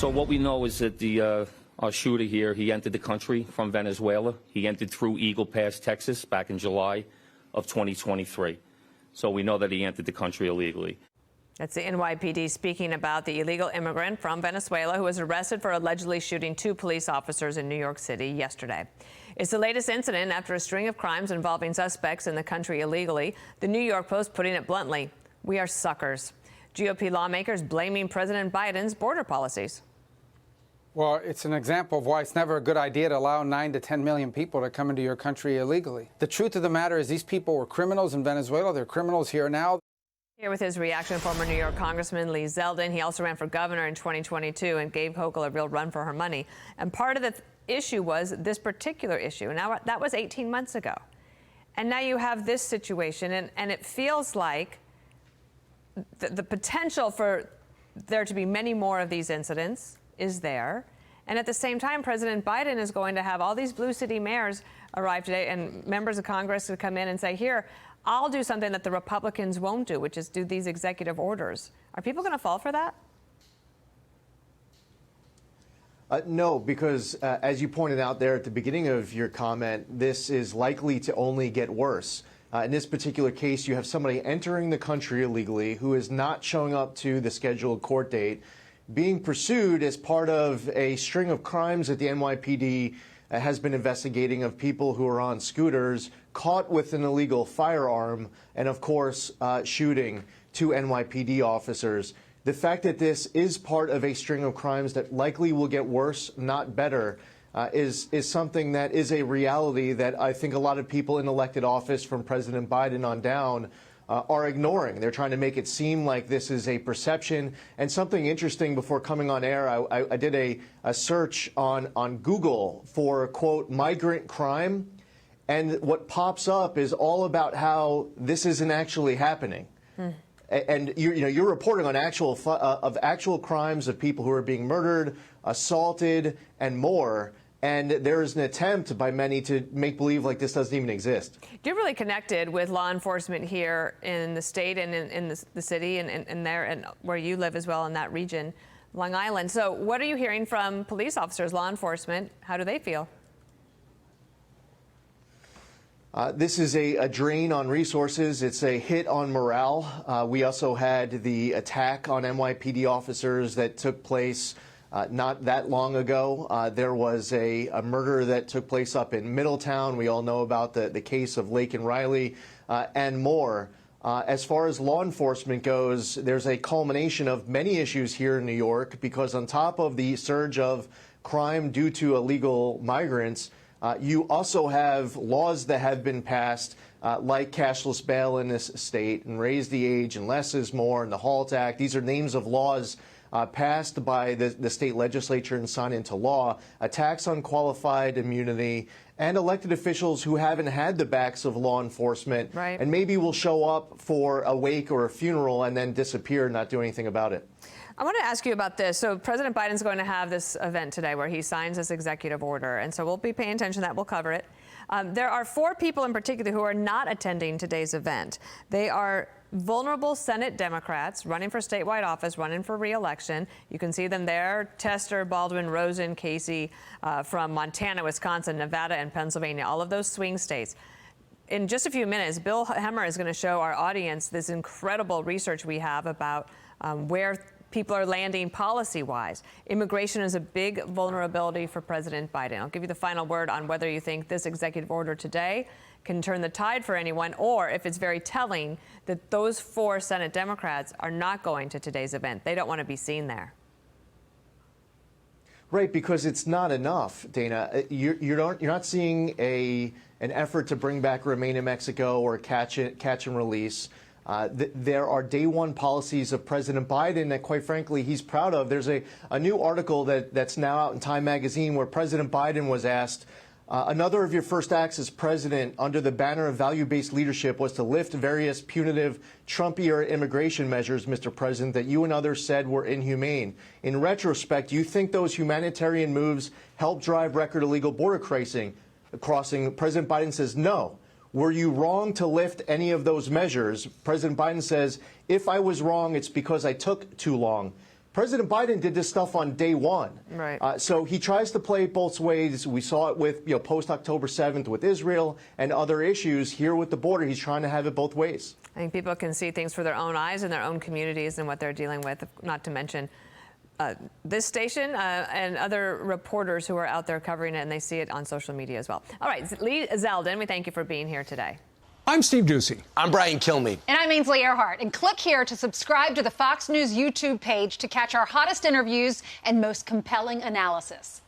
So what we know is that the our shooter here, he entered the country from Venezuela. He entered through Eagle Pass, Texas, back in July of 2023. So we know that he entered the country illegally. That's the NYPD speaking about the illegal immigrant from Venezuela who was arrested for allegedly shooting 2 police officers in New York City yesterday. It's the latest incident after a string of crimes involving suspects in the country illegally. The New York Post putting it bluntly, we are suckers. GOP lawmakers blaming President Biden's border policies. Well, it's an example of why it's never a good idea to allow 9 to 10 million people to come into your country illegally. The truth of the matter is these people were criminals in Venezuela. They're criminals here now. Here with his reaction, former New York Congressman Lee Zeldin. He also ran for governor in 2022 and gave Hochul a real run for her money. And part of the issue was this particular issue. Now, that was 18 months ago. And now you have this situation, and it feels like the potential for there to be many more of these incidents is there. And at the same time, President Biden is going to have all these blue city mayors arrive today and members of Congress to come in and say, here, I'll do something that the Republicans won't do, which is do these executive orders. Are people going to fall for that? No, because as you pointed out there at the beginning of your comment, this is likely to only get worse. In this particular case, you have somebody entering the country illegally who is not showing up to the scheduled court date, being pursued as part of a string of crimes that the NYPD has been investigating of people who are on scooters, caught with an illegal firearm, and of course, shooting 2 NYPD officers. The fact that this is part of a string of crimes that likely will get worse, not better, is something that is a reality that I think a lot of people in elected office from President Biden on down are ignoring. They're trying to make it seem like this is a perception. And something interesting before coming on air, I did a search on Google for, quote, migrant crime. And what pops up is all about how this isn't actually happening. And you're reporting on actual crimes of people who are being murdered, assaulted, and more. And there is an attempt by many to make believe like this doesn't even exist. You're really connected with law enforcement here in the state and in the city and there and where you live as well in that region, Long Island. So what are you hearing from police officers, law enforcement? How do they feel? This is a drain on resources. It's a hit on morale. We also had the attack on NYPD officers that took place not that long ago. There was a murder that took place up in Middletown. We all know about the case of Lake and Riley and more. As far as law enforcement goes, there's a culmination of many issues here in New York because on top of the surge of crime due to illegal migrants, you also have laws that have been passed like cashless bail in this state and raise the age and less is more and the HALT Act. These are names of laws passed by the state legislature and signed into law, attacks on qualified immunity, and elected officials who haven't had the backs of law enforcement and maybe will show up for a wake or a funeral and then disappear and not do anything about it. I want to ask you about this. So President Biden's going to have this event today where he signs this executive order. And so we'll be paying attention to that. We'll cover it. There are 4 people in particular who are not attending today's event. They are vulnerable Senate Democrats running for statewide office, running for re-election. You can see them there. Tester, Baldwin, Rosen, Casey from Montana, Wisconsin, Nevada, and Pennsylvania, all of those swing states. In just a few minutes, Bill Hemmer is going to show our audience this incredible research we have about where people are landing policy-wise. Immigration is a big vulnerability for President Biden. I'll give you the final word on whether you think this executive order today can turn the tide for anyone, or if it's very telling that those 4 Senate Democrats are not going to today's event. They don't want to be seen there. Right, because it's not enough, Dana. You're not seeing an effort to bring back Remain in Mexico or catch and release. There are day one policies of President Biden that, quite frankly, he's proud of. There's a new article that's now out in Time magazine where President Biden was asked, another of your first acts as president under the banner of value-based leadership was to lift various punitive Trump-era immigration measures, Mr. President, that you and others said were inhumane. In retrospect, do you think those humanitarian moves helped drive record illegal border crossing? President Biden says no. Were you wrong to lift any of those measures? President Biden says, if I was wrong, it's because I took too long. President Biden did this stuff on day one. Right. So he tries to play it both ways. We saw it with, post-October 7th with Israel and other issues here with the border. He's trying to have it both ways. I think people can see things for their own eyes in their own communities and what they're dealing with, not to mention this station and other reporters who are out there covering it, and they see it on social media as well. All right, Lee Zeldin, we thank you for being here today. I'm Steve Ducey. I'm Brian Kilmeade. And I'm Ainsley Earhart. And click here to subscribe to the Fox News YouTube page to catch our hottest interviews and most compelling analysis.